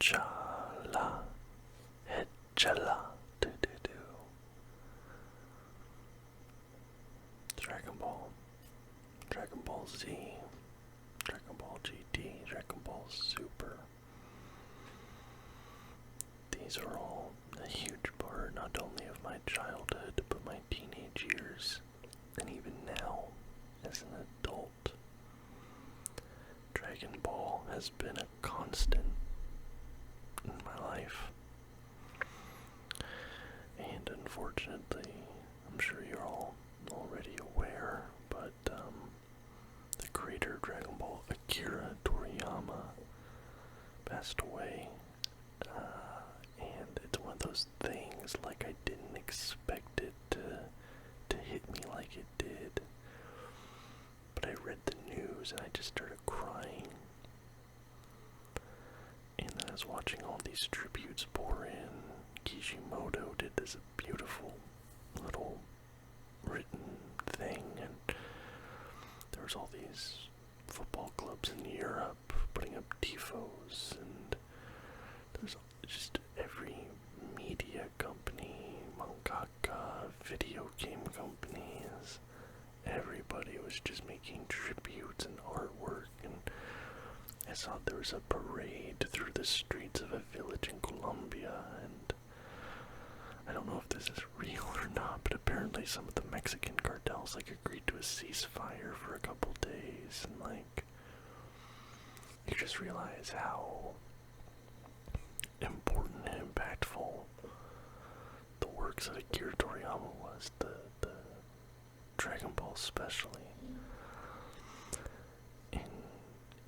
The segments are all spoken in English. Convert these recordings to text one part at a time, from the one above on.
Chala, Chala, do do do. Dragon Ball, Dragon Ball Z, Dragon Ball GT, Dragon Ball Super. These are all a huge part not only of my childhood, but my teenage years, and even now, as an adult. Dragon Ball has been a constant in my life. And unfortunately, I'm sure you're all already aware, but the creator of Dragon Ball, Akira Toriyama, passed away. And it's one of those things, like, I didn't expect it to hit me like it did. But I read the news and I just started crying. And then I was watching all these tributes pour in. Kishimoto did this beautiful little written thing, and there was all these football clubs in Europe putting up tifos, and there's just every media company, mangaka, video game companies, everybody was just making tributes and artwork. And I saw there was a parade through the streets of a village in Colombia, and I don't know if this is real or not, but apparently some of the Mexican cartels agreed to a ceasefire for a couple days, and you just realize how important and impactful the works of Akira Toriyama was, the Dragon Ball especially. And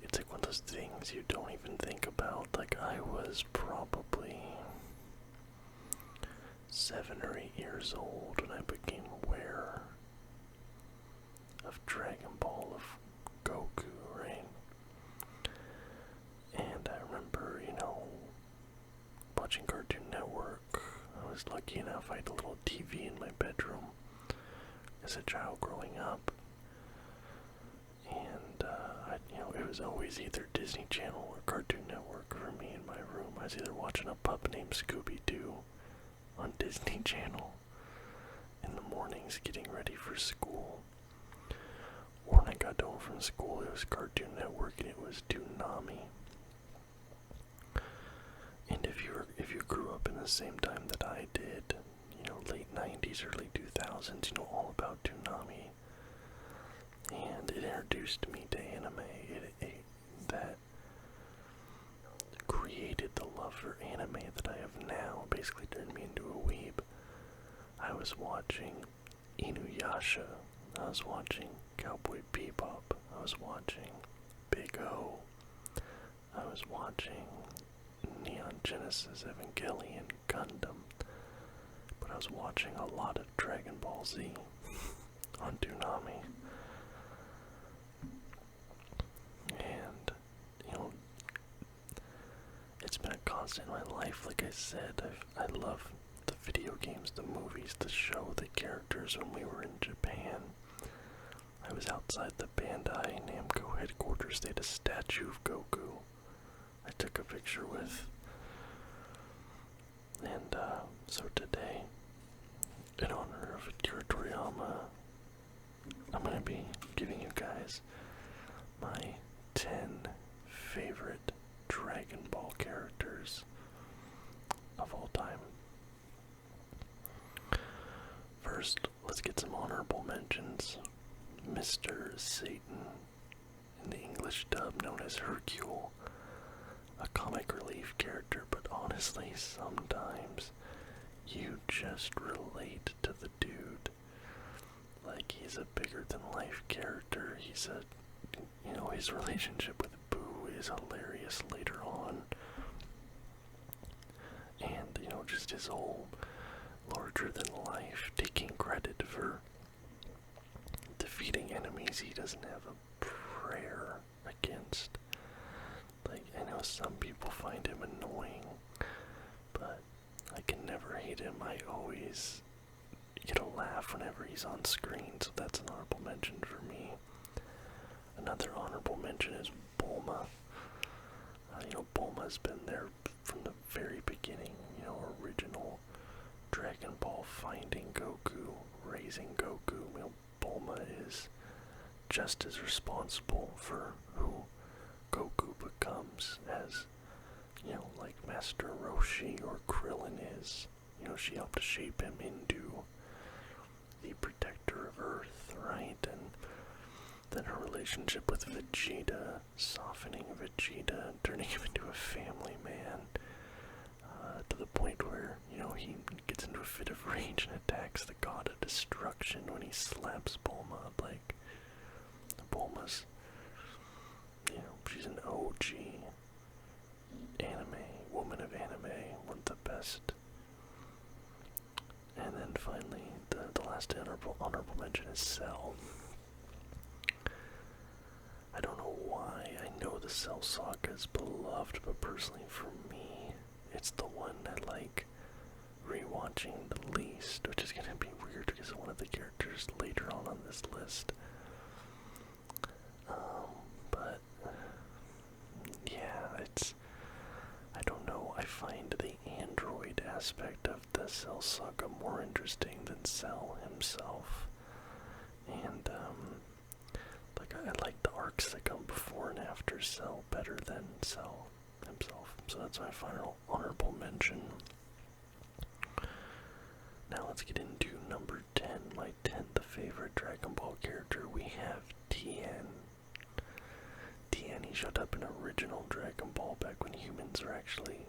it's like one of those things you don't even think about. Like, I was probably 7 or 8 years old when I became aware of Dragon Ball, of Goku, right? And I remember, watching Cartoon Network. I was lucky enough I had a little TV in my bedroom as a child growing up. And, it was always either Disney Channel or Cartoon Network for me in my room. I was either watching a pup named Scooby-Doo on Disney Channel in the mornings getting ready for school, or when I got home from school it was Cartoon Network and it was Toonami. And if you grew up in the same time that I did, late 90s, early 2000s, all about Toonami, and it introduced me to anime. That created the love for anime that I have now, basically turned me into a weeb. I was watching Inuyasha, I was watching Cowboy Bebop, I was watching Big O, I was watching Neon Genesis Evangelion, Gundam, but I was watching a lot of Dragon Ball Z on Toonami. And, it's been a constant in my life. Like I said, I love the video games, the movies, the show, the characters. When we were in Japan, I was outside the Bandai Namco headquarters. They had a statue of Goku I took a picture with. And so today, in honor of Akira Toriyama, I'm going to be giving you guys my 10 favorite Dragon Ball characters of all time. First, let's get some honorable mentions. Mr. Satan, in the English dub known as Hercule, a comic relief character, but honestly, sometimes you just relate to the dude. Like, he's a bigger than life character. He's his relationship with Boo is hilarious later on. And, just his whole larger than life, taking credit for defeating enemies he doesn't have a prayer against. Like, I know some people find him annoying, but I can never hate him. I always get a laugh whenever he's on screen, so that's an honorable mention for me. Another honorable mention is Bulma. Bulma's been there from the very beginning, original Dragon Ball, finding Goku, raising Goku. Bulma is just as responsible for who Goku becomes as, like Master Roshi or Krillin is. She helped to shape him into the protector of Earth, right? And then her relationship with Vegeta, softening Vegeta, turning him into a family man, to the point where, he gets into a fit of rage and attacks the god of destruction when he slaps Bulma. Like, Bulma's, she's an OG anime, woman of anime, one of the best. And then finally, the last honorable mention is Cell. I don't know why. I know the Cell saga is beloved, but personally for me, it's the one that like rewatching the least, which is gonna be weird because one of the characters later on this list. But yeah, I don't know. I find the android aspect of the Cell saga more interesting than Cell himself, and I like the arcs that come before and after Cell better than Cell himself. So that's my final honorable mention. Now let's get into number 10, my 10th favorite Dragon Ball character. We have Tien. Tien, he showed up in original Dragon Ball back when humans are actually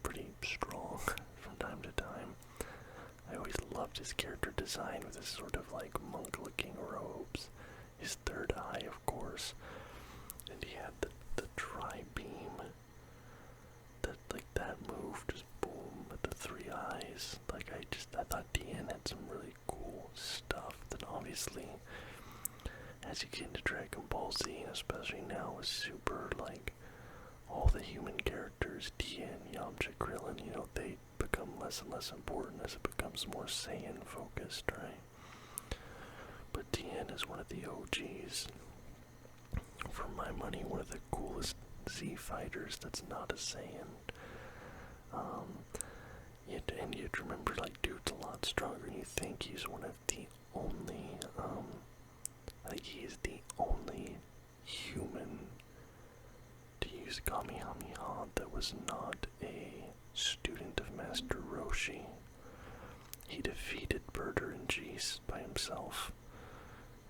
pretty strong from time to time. I always loved his character design with his sort of like monk-looking robes. His third eye, of course, and he had the tri-beam, that move, just boom, with the three eyes. I thought Tien had some really cool stuff. Then obviously, as you get into Dragon Ball Z, especially now with Super, like, all the human characters, Tien, Yamcha, Krillin, they become less and less important as it becomes more Saiyan focused, right? But Tien is one of the OGs. For my money, one of the coolest Z fighters that's not a Saiyan. And you'd remember, like, dude's a lot stronger than you think. He's one of the only, I think he's the only human to use Kamehameha that was not a student of Master Roshi. He defeated Burter and Jeez by himself.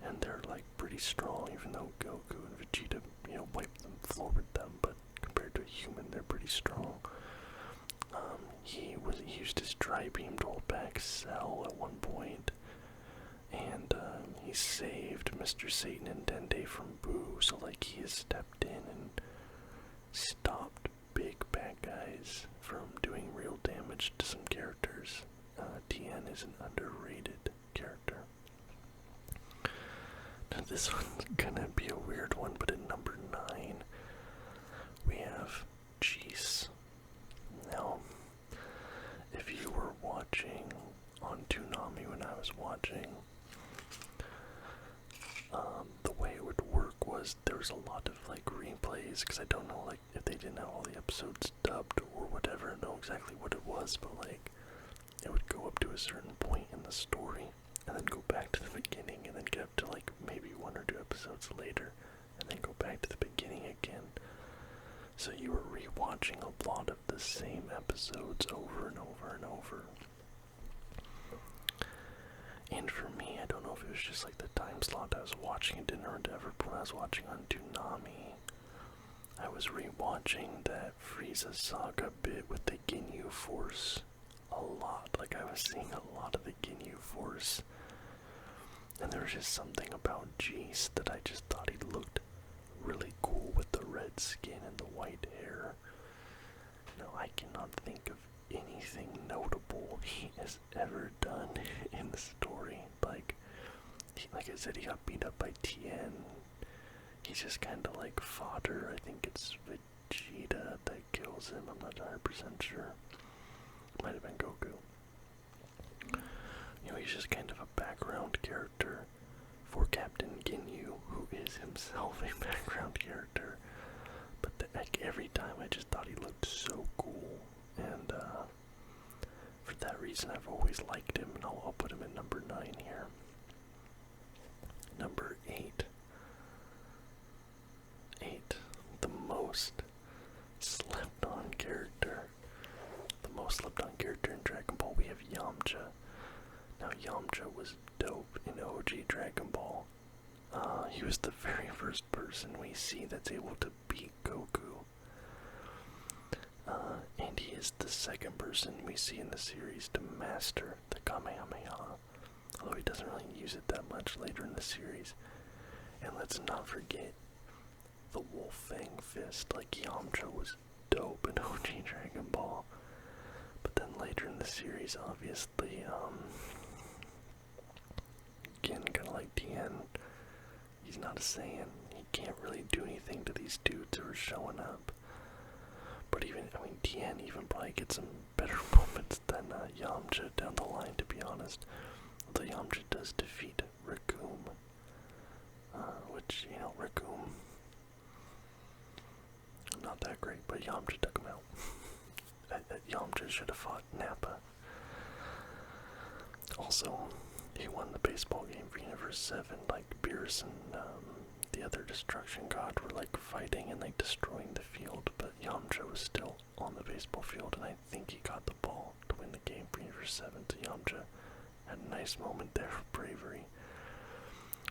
And they're like pretty strong, even though Goku and Vegeta, wiped them, floored them, but compared to a human, they're pretty strong. He used his tri-beam to hold back Cell at one point, and he saved Mr. Satan and Dende from Boo, so like he has stepped in and stopped big bad guys from doing real damage to some characters. Tien is an underrated character. Now this one's gonna be a weird one, but at number 9, we have Jeez. Now, if you were watching on Toonami when I was watching, the way it would work was there was a lot of like replays, because I don't know like if they didn't have all the episodes dubbed or whatever, know exactly what it was, but like it would go up to a certain point in the story and then go back to the beginning and then get up to like maybe 1 or 2 episodes later and then go back to the beginning again. So you were rewatching a lot of the same episodes over and over and over. And for me, I don't know if it was just like the time slot I was watching it in or whatever, but when I was watching on Toonami, I was rewatching that Frieza saga bit with the Ginyu Force a lot. Like I was seeing a lot of the Ginyu Force. And there was just something about Jeez that I just thought he looked really cool with the red skin and the white hair. I cannot think of anything notable he has ever done in the story. Like I said, he got beat up by Tien. He's just kind of like fodder. I think it's Vegeta that kills him. I'm not 100% sure. Might have been Goku. He's just kind of a background character for Captain Ginyu, who is himself a background character. But like every time I just thought he looked so cool. moves, and I've always liked him, and I'll put him at number 9 here. Number 8. 8. The most slept on character. The most slept on character in Dragon Ball, we have Yamcha. Now, Yamcha was dope in OG Dragon Ball. He was the very first person we see that's able to beat Goku. And he is the second person we see in the series to master the Kamehameha. Although he doesn't really use it that much later in the series. And let's not forget the Wolf Fang Fist. Like, Yamcha was dope in OG Dragon Ball. But then later in the series, obviously, again, kind of like Tien, he's not a Saiyan. He can't really do anything to these dudes who are showing up. But even, Tien even probably gets some better moments than Yamcha down the line, to be honest. Although Yamcha does defeat Recoome. Which, Recoome, not that great, but Yamcha took him out. Yamcha should have fought Nappa. Also, he won the baseball game for Universe 7, like Beerus and the other Destruction God were like fighting and like destroying the field, but Yamcha was still on the baseball field, and I think he got the ball to win the game for Universe 7, so Yamcha had a nice moment there of bravery.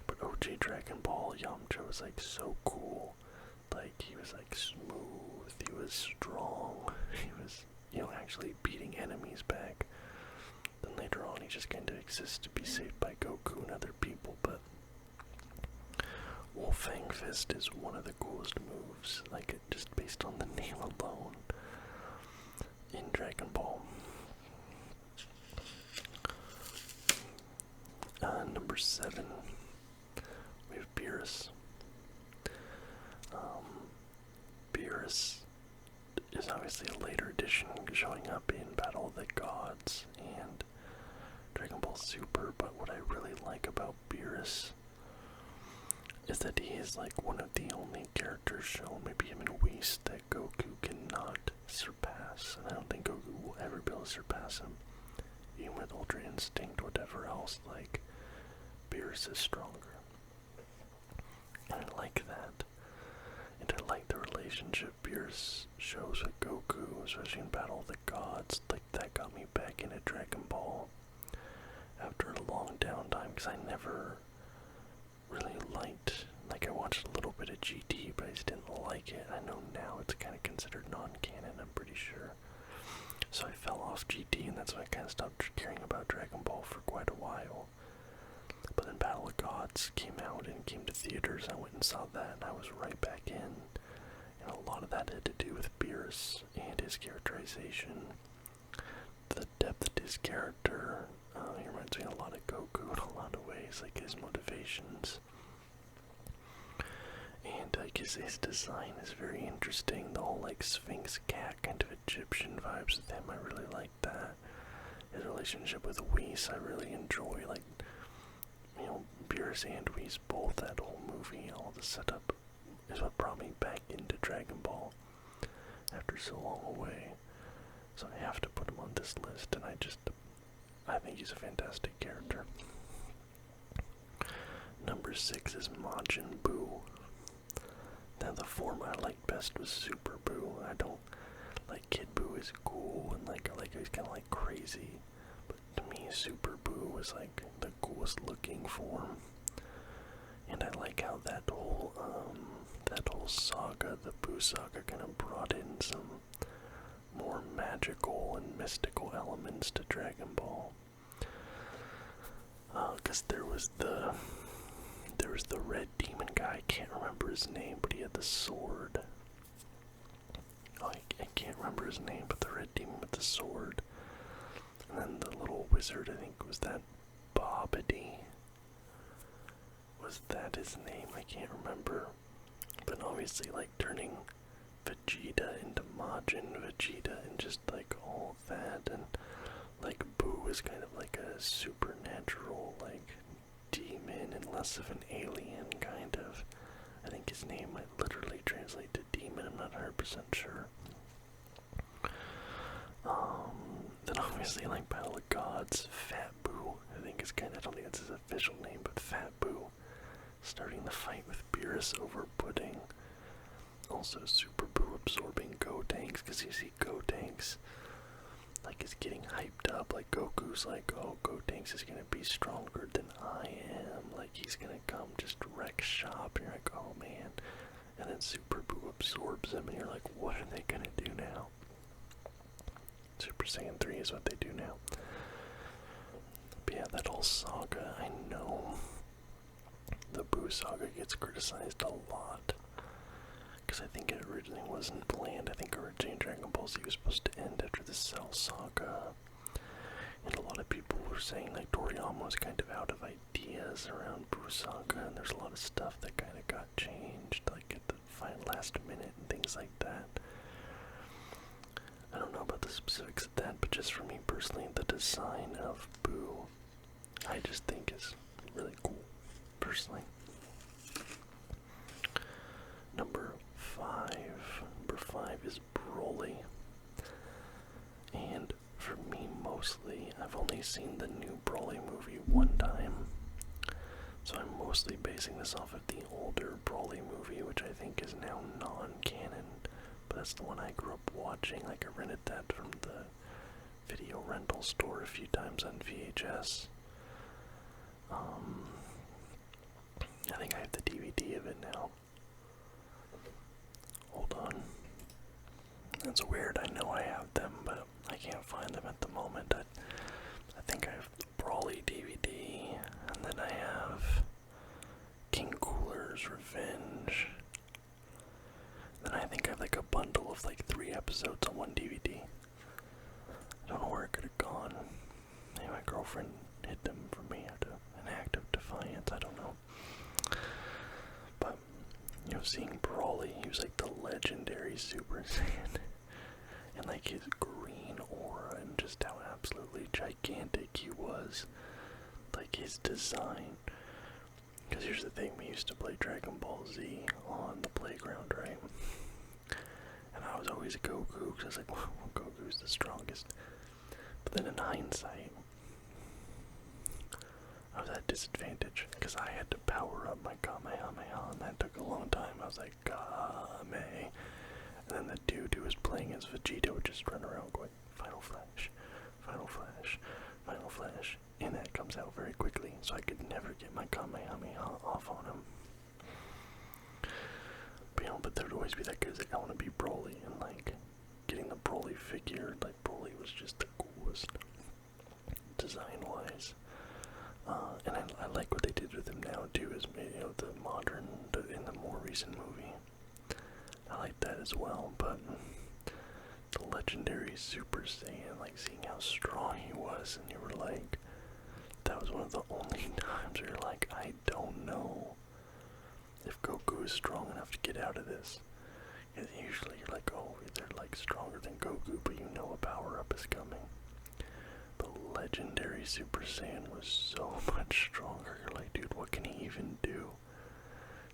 But OG Dragon Ball, Yamcha was like so cool. Like, he was like smooth, he was strong, he was, actually beating enemies back. Then later on, he just kind of exists to be saved by Goku and other people, but Wolf Fang Fist is one of the coolest moves, like, just based on the name alone, in Dragon Ball. Number 7, we have Beerus. Beerus is obviously a later addition, showing up in Battle of the Gods and Dragon Ball Super, but what I really like about Beerus is that he is like one of the only characters shown, maybe him and Whis, that Goku cannot surpass, and I don't think Goku will ever be able to surpass him. Even with Ultra Instinct, whatever else, like, Beerus is stronger. And I like that. And I like the relationship Beerus shows with Goku, especially in Battle of the Gods. Like, that got me back into Dragon Ball after a long downtime, because I never really liked, like, I watched a little bit of GT, but I just didn't like it. I know now it's kind of considered non-canon, I'm pretty sure. So I fell off GT, and that's why I kind of stopped caring about Dragon Ball for quite a while. But then Battle of Gods came out and came to theaters. I went and saw that, and I was right back in. And a lot of that had to do with Beerus and his characterization. The depth of his character. He reminds me a lot of Goku in a lot of ways, like his motivations. And like his design is very interesting. The whole like Sphinx cat kind of Egyptian vibes with him, I really like that. His relationship with Whis, I really enjoy. Like, Beerus and Whis both, that whole movie, all the setup is what brought me back into Dragon Ball after so long away. So I have to put him on this list, and I think he's a fantastic character. Number 6 is Majin Buu. Now, the form I liked best was Super Buu. I don't like Kid Buu is cool, and like he's kind of like crazy. But to me, Super Buu was like the coolest looking form. And I like how that whole saga, the Buu saga, kind of brought in some more magical and mystical elements to Dragon Ball. Because there was the red demon guy, I can't remember his name, but he had the sword. I can't remember his name, but the red demon with the sword. And then the little wizard, I think, was that Babidi? Was that his name? I can't remember. But obviously, like, turning Vegeta into Majin Vegeta and just, like, all of that. And, like, Buu is kind of like a supernatural, like, demon and less of an alien, kind of. I think his name might literally translate to demon, I'm not 100% sure. Then obviously honestly, like Battle of Gods, Fat Boo, I think is kind of, I don't think that's his official name, but Fat Boo, starting the fight with Beerus over Pudding. Also, Super Boo absorbing Gotenks, because you see Gotenks, like, is getting hyped up, like, Goku's like, oh, Gotenks is gonna be stronger than I am, like, he's gonna come just wreck shop, and you're like, oh, man, and then Super Boo absorbs him, and you're like, what are they gonna do now? Super Saiyan 3 is what they do now. But yeah, that whole saga, I know the Boo saga gets criticized a lot. Because I think it originally wasn't planned. I think originally Dragon Ball Z was supposed to end after the Cell saga. And a lot of people were saying like Toriyama was kind of out of ideas around Boo saga. And there's a lot of stuff that kind of got changed, like at the last minute and things like that. I don't know about the specifics of that, but just for me personally, the design of Boo, I just think is really cool, personally. Number 5 is Broly. And for me, mostly, I've only seen the new Broly movie one time. So I'm mostly basing this off of the older Broly movie, which I think is now non-canon. But that's the one I grew up watching. Like, I rented that from the video rental store a few times on VHS. I think I have the DVD of it now. Hold on. That's weird. I know I have them, but I can't find them at the moment. I think I have the Brawly DVD, and then I have King Cooler's Revenge. Then I think I have like a bundle of like 3 episodes on one DVD. I don't know where it could have gone. Maybe my girlfriend hid them from me out of an act of defiance. I don't know. But, you know, seeing Brawly, he was like the legendary Super Saiyan. And like his green aura and just how absolutely gigantic he was. Like his design. Because here's the thing, we used to play Dragon Ball Z on the playground, right? And I was always a Goku, because I was like, well, Goku's the strongest. But then in hindsight, I was at a disadvantage, because I had to power up my Kamehameha, and that took a long time. I was like, Kame. And then the dude who was playing as Vegeta would just run around going, Final Flash, Final Flash, Final Flash. And that comes out very quickly, so I could never get my Kamehameha off on him. But, you know, but there would always be that guy who's like, I want to be Broly, and like, getting the Broly figure, like, Broly was just the coolest, design-wise. And I like what they did with him now, too, is, you know, the modern, in the more recent movie. I like that as well, but the legendary Super Saiyan, like, seeing how strong he was, and you were like, that was one of the only times where you're like, I don't know if Goku is strong enough to get out of this. And usually you're like, oh, they're like stronger than Goku, but you know a power-up is coming. But legendary Super Saiyan was so much stronger. You're like, dude, what can he even do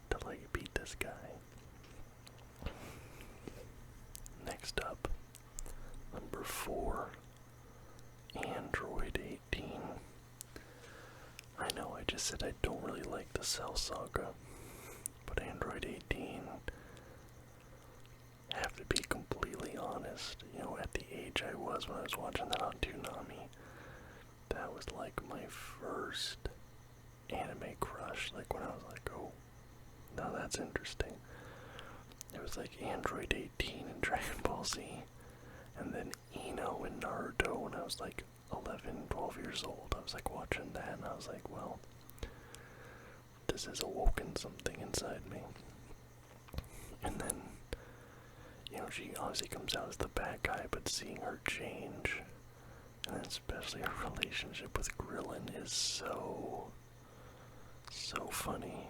to like beat this guy? Next up, number 4, Android 18. I know I just said I don't really like the Cell Saga, but Android 18, I have to be completely honest, you know, at the age I was when I was watching that on Toonami, that was like my first anime crush, like when I was like, oh, now that's interesting. It was like Android 18 and Dragon Ball Z, and then Ino and Naruto when I was like 11, 12 years old. I was like watching that and I was like, well, this has awoken something inside me. And then, you know, she obviously comes out as the bad guy, but seeing her change, and especially her relationship with Krillin is so funny.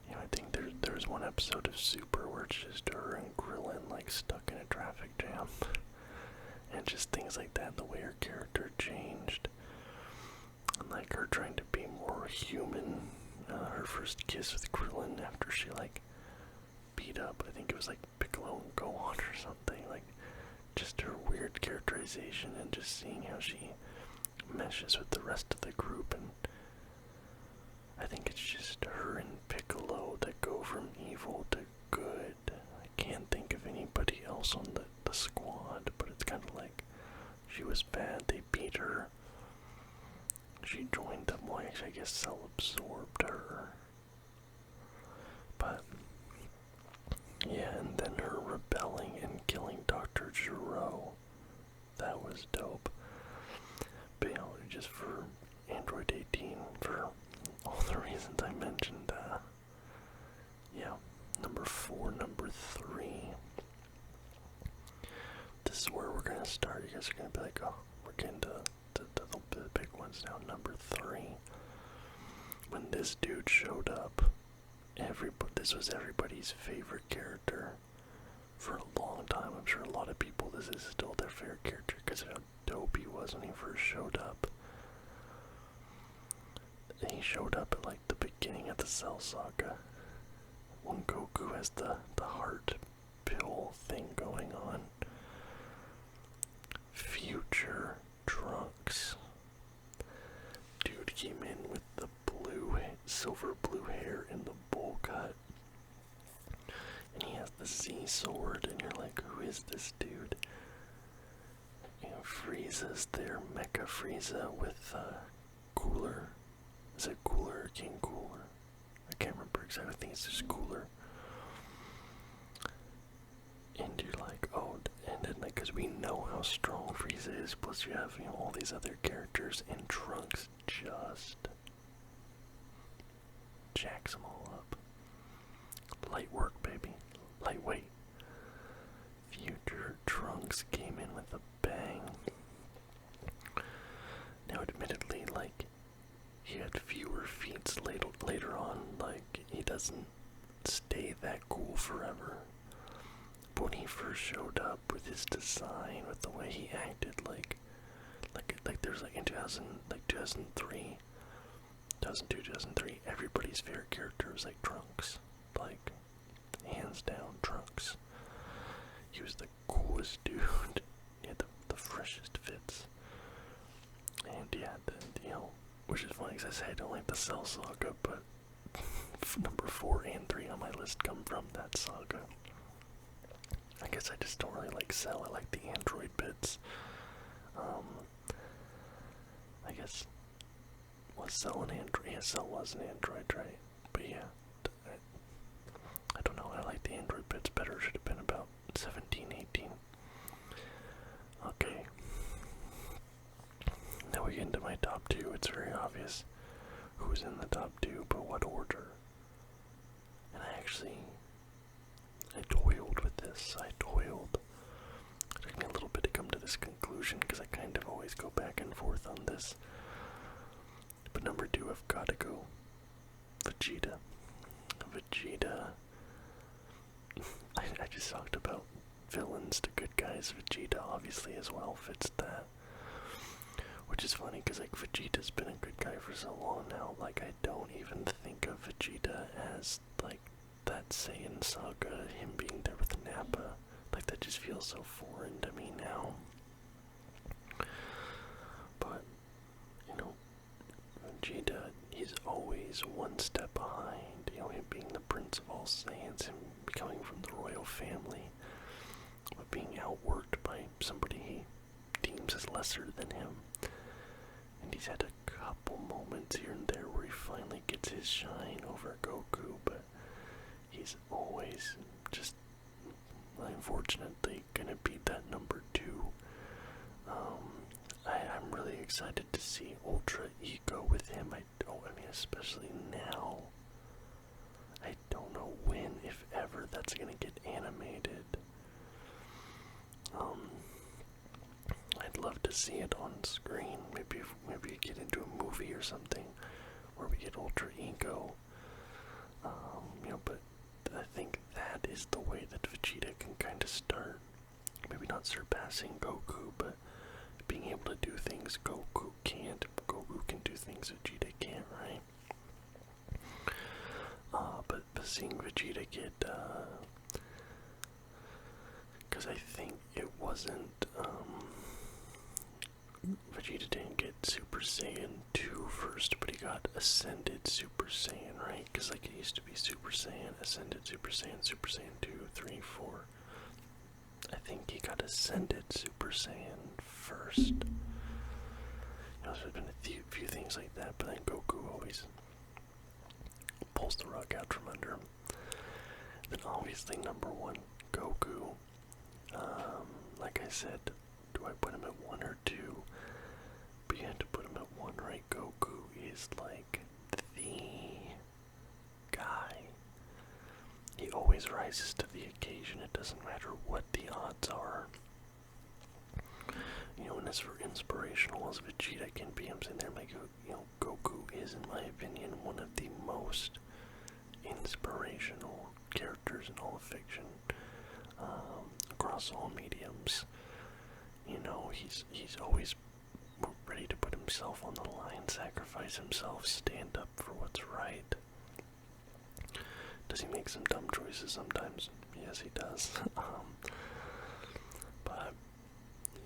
You know, I think there's one episode of Super where it's just her and Krillin like stuck in a traffic jam. And just things like that, the way her character changed. And like her trying to be more human. Her first kiss with Krillin after she like beat up, I think it was like Piccolo and Gohan or something. Like, just her weird character realization and just seeing how she meshes with the rest of the group. And I think it's just her and Piccolo that go from evil to good. I can't think of anybody else on the squad, but it's kind of like she was bad, they beat her. She joined them, well, actually, I guess Cell absorbed her. But, yeah, and then her rebelling and killing Dr. Gero. That was dope. But, you know, just for Android 18, for all the reasons I mentioned, yeah, number 4, number 3. This is where we're gonna start. You guys are gonna be like, oh, we're getting to the big ones now. Number 3. When this dude showed up, this was everybody's favorite character for a long time. I'm sure a lot of people, this is still their favorite character because of how dope he was when he first showed up. And he showed up at like the beginning of the Cell Saga, when Goku has the heart pill thing going on. Future Trunks. Dude came in with the silver blue hair and the bowl cut. And he has the Z sword, and you're like, who is this dude? You know, Frieza's there, Mecha Frieza with Cooler. Is it Cooler or King Cooler? I can't remember exactly. I think it's just Cooler. And you're like, oh, and then like, because we know how strong Frieza is, plus you have, you know, all these other characters, and Trunks just jacks them all up. Light work, baby. Lightweight. Future Trunks came in with a bang. Now, admittedly, like, he had fewer feats later on. Like, he doesn't stay that cool forever. But when he first showed up with his design, with the way he acted, like there's like in 2003, 2002, 2003, everybody's favorite character was like Trunks. Like, hands down, Trunks. He was the coolest dude. He had the freshest fits. And yeah, you know, which is funny because I say I don't like the Cell Saga, but number 4 and 3 on my list come from that saga. I guess I just don't really like Cell. I like the android bits. I guess, was Cell an android? Yeah, Cell was an android, right? But yeah, I don't know. I like the android bits better. Should have been about 17, 18. Okay. Now we get into my top 2. It's very obvious who's in the top 2, but what order. And I toiled with this. It took me a little bit to come to this conclusion because I kind of always go back and forth on this. But number 2, I've got to go Vegeta. I just talked about villains to good guys. Vegeta obviously as well fits that. Which is funny because like Vegeta's been a good guy for so long now. Like, I don't even think of Vegeta as like that Saiyan saga, him being there with Nappa. Like, that just feels so foreign to me now. But, you know, Vegeta, he's always one step behind. You know, him being the Prince of all Saiyans, him coming from the royal family, but being outworked by somebody he deems as lesser than him. And he's had a couple moments here and there where he finally gets his shine over Goku, but he's always just, unfortunately, gonna be that number 2. I'm really excited to see Ultra Ego with him. I mean, especially now. I don't know when, if ever, that's gonna get animated. I'd love to see it on screen. Maybe we get into a movie or something where we get Ultra Ego. You know, but I think that is the way that Vegeta can kind of start. Maybe not surpassing Goku, but being able to do things Goku can't. Goku can do things Vegeta can't, right? But seeing Vegeta get, because I think it wasn't, Vegeta didn't get Super Saiyan 2 first, but he got Ascended Super Saiyan, right? Because like it used to be Super Saiyan, Ascended Super Saiyan, Super Saiyan 2, 3, 4. I think he got Ascended Super Saiyan first. You know, there's been a few things like that, but then Goku always pulls the rug out from under him. Then obviously number one, Goku. Like I said, do I put him at 1 or 2? But you had to put him at 1, right? Goku is like the guy. He always rises to the occasion. It doesn't matter what the odds are. You know, and as for inspirational as Vegeta can be, I'm saying there, like, you know, Goku is, in my opinion, one of the most inspirational characters in all of fiction, across all mediums. You know, he's always ready to put himself on the line, sacrifice himself, stand up for what's right. Does he make some dumb choices sometimes? Yes, he does. But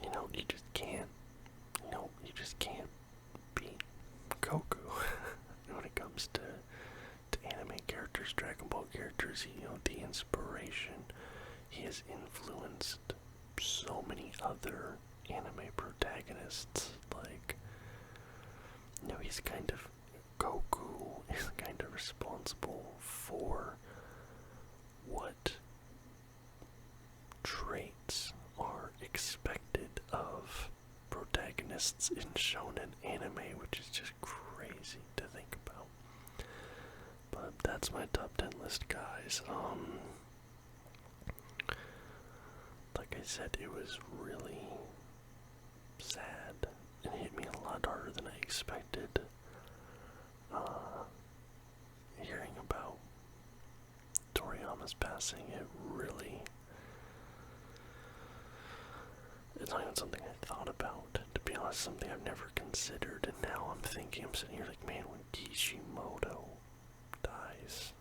you know, you just can't. You just can't beat Goku when it comes to anime characters, Dragon Ball characters. You know, the inspiration. He has influenced so many other anime protagonists. Like, you know, he's kind of Goku is kind of responsible for what traits are expected of protagonists in shonen anime, which is just crazy to think about. But that's my top 10 list, guys. Like I said, it was really sad and hit me a lot harder than I expected. Hearing about Toriyama's passing, it's not even something I thought about, to be honest, something I've never considered, and now I'm sitting here like, man, when Kishimoto dies,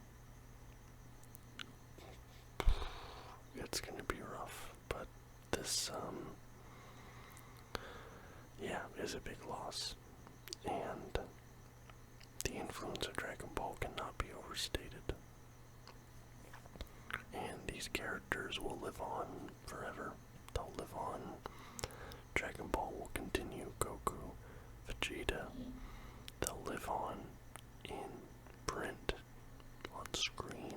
it's gonna be rough, but this, yeah, is a big loss, and the influence of Dragon Ball cannot be overstated. And these characters will live on forever. They'll live on. Dragon Ball will continue. Goku, Vegeta, they'll live on in print, on screen,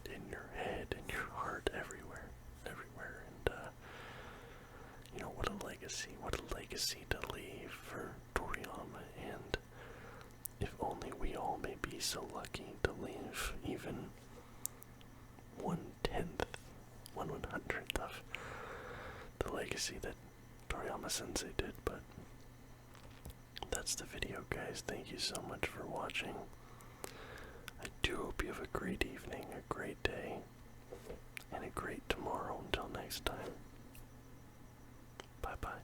in your head, in your heart, everywhere. And, you know, what a legacy to leave for Toriyama, and if only we all may be so lucky to leave even 1/10, 1/100th of the legacy that Toriyama Sensei did. But that's the video, guys. Thank you so much for watching. I do hope you have a great evening, a great day, and a great tomorrow. Until next time. Bye-bye.